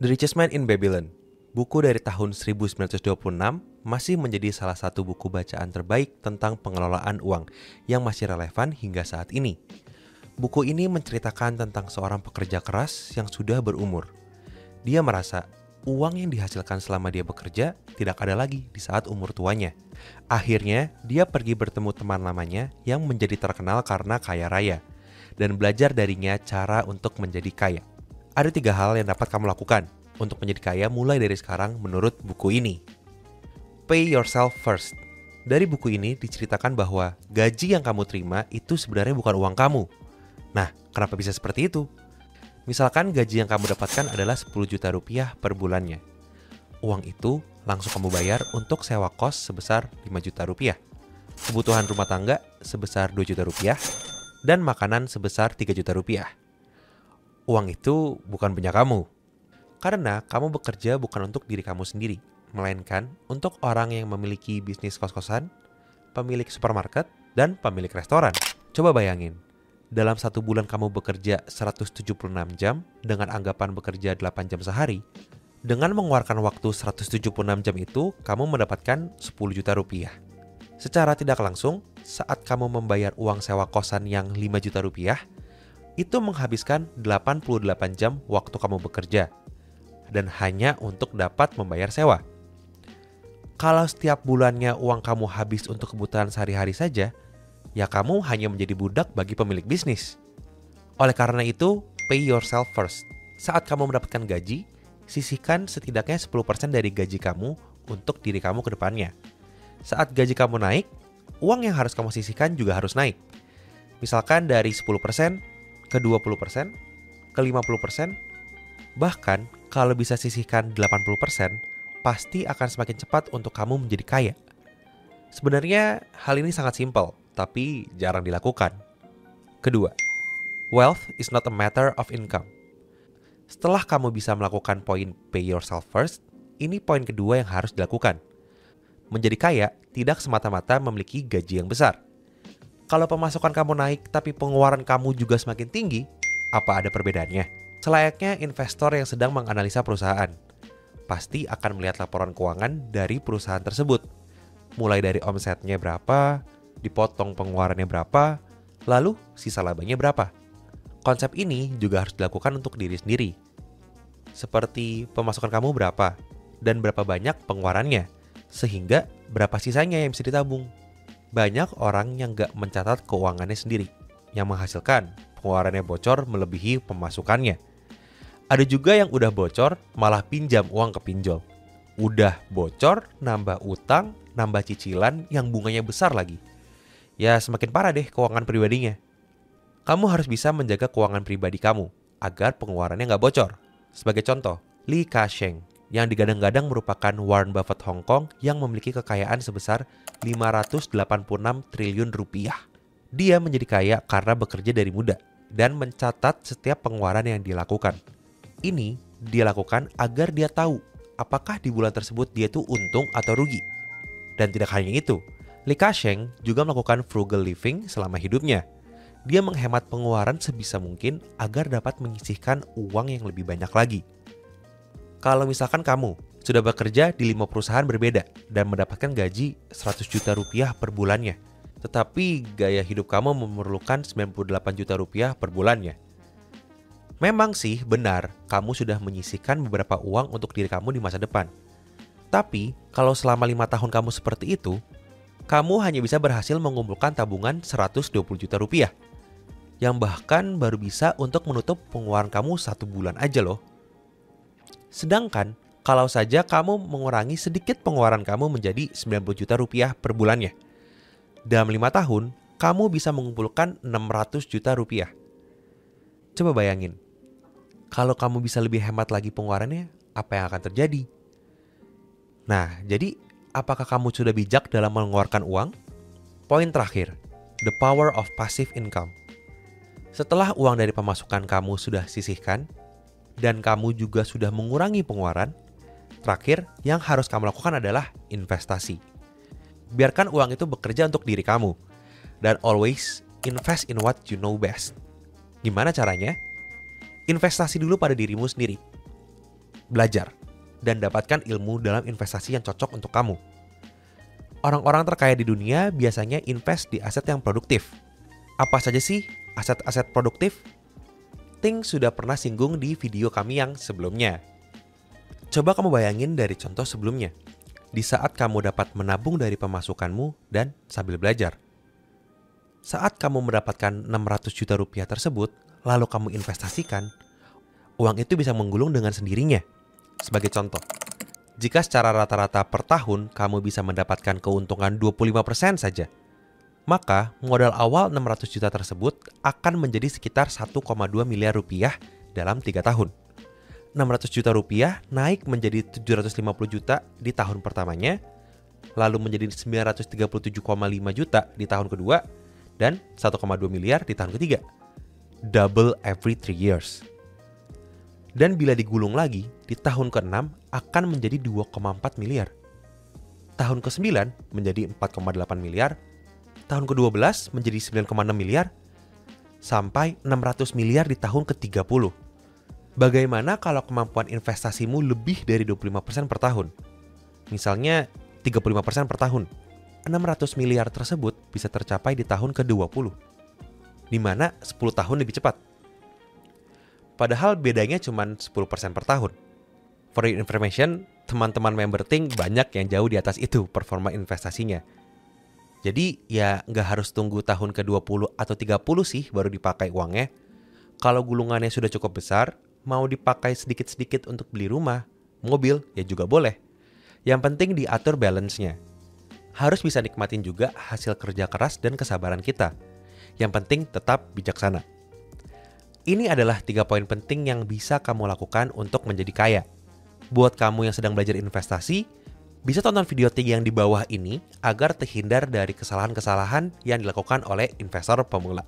The Richest Man in Babylon, buku dari tahun 1926, masih menjadi salah satu buku bacaan terbaik tentang pengelolaan uang yang masih relevan hingga saat ini. Buku ini menceritakan tentang seorang pekerja keras yang sudah berumur. Dia merasa uang yang dihasilkan selama dia bekerja tidak ada lagi di saat umur tuanya. Akhirnya, dia pergi bertemu teman lamanya yang menjadi terkenal karena kaya raya dan belajar darinya cara untuk menjadi kaya. Ada 3 hal yang dapat kamu lakukan untuk menjadi kaya mulai dari sekarang menurut buku ini. Pay yourself first. Dari buku ini diceritakan bahwa gaji yang kamu terima itu sebenarnya bukan uang kamu. Nah, kenapa bisa seperti itu? Misalkan gaji yang kamu dapatkan adalah 10 juta rupiah per bulannya. Uang itu langsung kamu bayar untuk sewa kos sebesar 5 juta rupiah, kebutuhan rumah tangga sebesar 2 juta rupiah, dan makanan sebesar 3 juta rupiah. Uang itu bukan punya kamu. Karena kamu bekerja bukan untuk diri kamu sendiri, melainkan untuk orang yang memiliki bisnis kos-kosan, pemilik supermarket, dan pemilik restoran. Coba bayangin, dalam 1 bulan kamu bekerja 176 jam dengan anggapan bekerja 8 jam sehari. Dengan mengeluarkan waktu 176 jam itu, kamu mendapatkan 10 juta rupiah. Secara tidak langsung, saat kamu membayar uang sewa kosan yang 5 juta rupiah, itu menghabiskan 88 jam waktu kamu bekerja, dan hanya untuk dapat membayar sewa. Kalau setiap bulannya uang kamu habis untuk kebutuhan sehari-hari saja, ya kamu hanya menjadi budak bagi pemilik bisnis. Oleh karena itu, pay yourself first. Saat kamu mendapatkan gaji, sisihkan setidaknya 10% dari gaji kamu untuk diri kamu ke depannya. Saat gaji kamu naik, uang yang harus kamu sisihkan juga harus naik. Misalkan dari 10% ke 20%, ke 50%, bahkan kalau bisa sisihkan 80%, pasti akan semakin cepat untuk kamu menjadi kaya. Sebenarnya hal ini sangat simpel, tapi jarang dilakukan. Kedua, wealth is not a matter of income. Setelah kamu bisa melakukan poin pay yourself first, ini poin kedua yang harus dilakukan. Menjadi kaya tidak semata-mata memiliki gaji yang besar. Kalau pemasukan kamu naik tapi pengeluaran kamu juga semakin tinggi, apa ada perbedaannya? Selayaknya investor yang sedang menganalisa perusahaan, pasti akan melihat laporan keuangan dari perusahaan tersebut. Mulai dari omsetnya berapa, dipotong pengeluarannya berapa, lalu sisa labanya berapa. Konsep ini juga harus dilakukan untuk diri sendiri. Seperti pemasukan kamu berapa, dan berapa banyak pengeluarannya, sehingga berapa sisanya yang bisa ditabung. Banyak orang yang gak mencatat keuangannya sendiri, yang menghasilkan pengeluarannya bocor melebihi pemasukannya. Ada juga yang udah bocor malah pinjam uang ke pinjol. Udah bocor, nambah utang, nambah cicilan yang bunganya besar lagi. Ya semakin parah deh keuangan pribadinya. Kamu harus bisa menjaga keuangan pribadi kamu agar pengeluarannya gak bocor. Sebagai contoh, Li Ka-sheng yang digadang-gadang merupakan Warren Buffett Hong Kong yang memiliki kekayaan sebesar 586 triliun rupiah. Dia menjadi kaya karena bekerja dari muda dan mencatat setiap pengeluaran yang dilakukan. Ini dia lakukan agar dia tahu apakah di bulan tersebut dia tuh untung atau rugi. Dan tidak hanya itu, Li Ka-sheng juga melakukan frugal living selama hidupnya. Dia menghemat pengeluaran sebisa mungkin agar dapat menyisihkan uang yang lebih banyak lagi. Kalau misalkan kamu sudah bekerja di 5 perusahaan berbeda dan mendapatkan gaji 100 juta rupiah per bulannya, tetapi gaya hidup kamu memerlukan 98 juta rupiah per bulannya. Memang sih benar kamu sudah menyisihkan beberapa uang untuk diri kamu di masa depan. Tapi kalau selama 5 tahun kamu seperti itu, kamu hanya bisa berhasil mengumpulkan tabungan 120 juta rupiah. Yang bahkan baru bisa untuk menutup pengeluaran kamu 1 bulan aja loh. Sedangkan, kalau saja kamu mengurangi sedikit pengeluaran kamu menjadi 90 juta rupiah per bulannya. Dalam 5 tahun, kamu bisa mengumpulkan 600 juta rupiah. Coba bayangin, kalau kamu bisa lebih hemat lagi pengeluarannya, apa yang akan terjadi? Nah, jadi apakah kamu sudah bijak dalam mengeluarkan uang? Poin terakhir, the power of passive income. Setelah uang dari pemasukan kamu sudah sisihkan, dan kamu juga sudah mengurangi pengeluaran, terakhir yang harus kamu lakukan adalah investasi. Biarkan uang itu bekerja untuk diri kamu, dan always invest in what you know best. Gimana caranya? Investasi dulu pada dirimu sendiri. belajar, dan dapatkan ilmu dalam investasi yang cocok untuk kamu. Orang-orang terkaya di dunia biasanya invest di aset yang produktif. Apa saja sih aset-aset produktif? Ting sudah pernah singgung di video kami yang sebelumnya. Coba kamu bayangin dari contoh sebelumnya. Di saat kamu dapat menabung dari pemasukanmu dan sambil belajar. Saat kamu mendapatkan 600 juta rupiah tersebut, lalu kamu investasikan, uang itu bisa menggulung dengan sendirinya. Sebagai contoh, jika secara rata-rata per tahun kamu bisa mendapatkan keuntungan 25% saja, maka modal awal 600 juta tersebut akan menjadi sekitar 1,2 miliar rupiah dalam 3 tahun. 600 juta rupiah naik menjadi 750 juta di tahun pertamanya, lalu menjadi 937,5 juta di tahun kedua, dan 1,2 miliar di tahun ketiga. Double every 3 years. Dan bila digulung lagi, di tahun ke-6 akan menjadi 2,4 miliar. Tahun ke-9 menjadi 4,8 miliar. Tahun ke-12 menjadi 9,6 miliar. Sampai 600 miliar di tahun ke-30. Bagaimana kalau kemampuan investasimu lebih dari 25% per tahun? Misalnya 35% per tahun. 600 miliar tersebut bisa tercapai di tahun ke-20. Di mana 10 tahun lebih cepat. Padahal bedanya cuma 10% per tahun. For your information, teman-teman member Ting banyak yang jauh di atas itu performa investasinya. Jadi ya nggak harus tunggu tahun ke-20 atau 30 sih baru dipakai uangnya. Kalau gulungannya sudah cukup besar, mau dipakai sedikit-sedikit untuk beli rumah, mobil, ya juga boleh. Yang penting diatur balance-nya. Harus bisa nikmatin juga hasil kerja keras dan kesabaran kita. Yang penting tetap bijaksana. Ini adalah 3 poin penting yang bisa kamu lakukan untuk menjadi kaya. Buat kamu yang sedang belajar investasi, bisa tonton video Ting yang di bawah ini agar terhindar dari kesalahan-kesalahan yang dilakukan oleh investor pemula.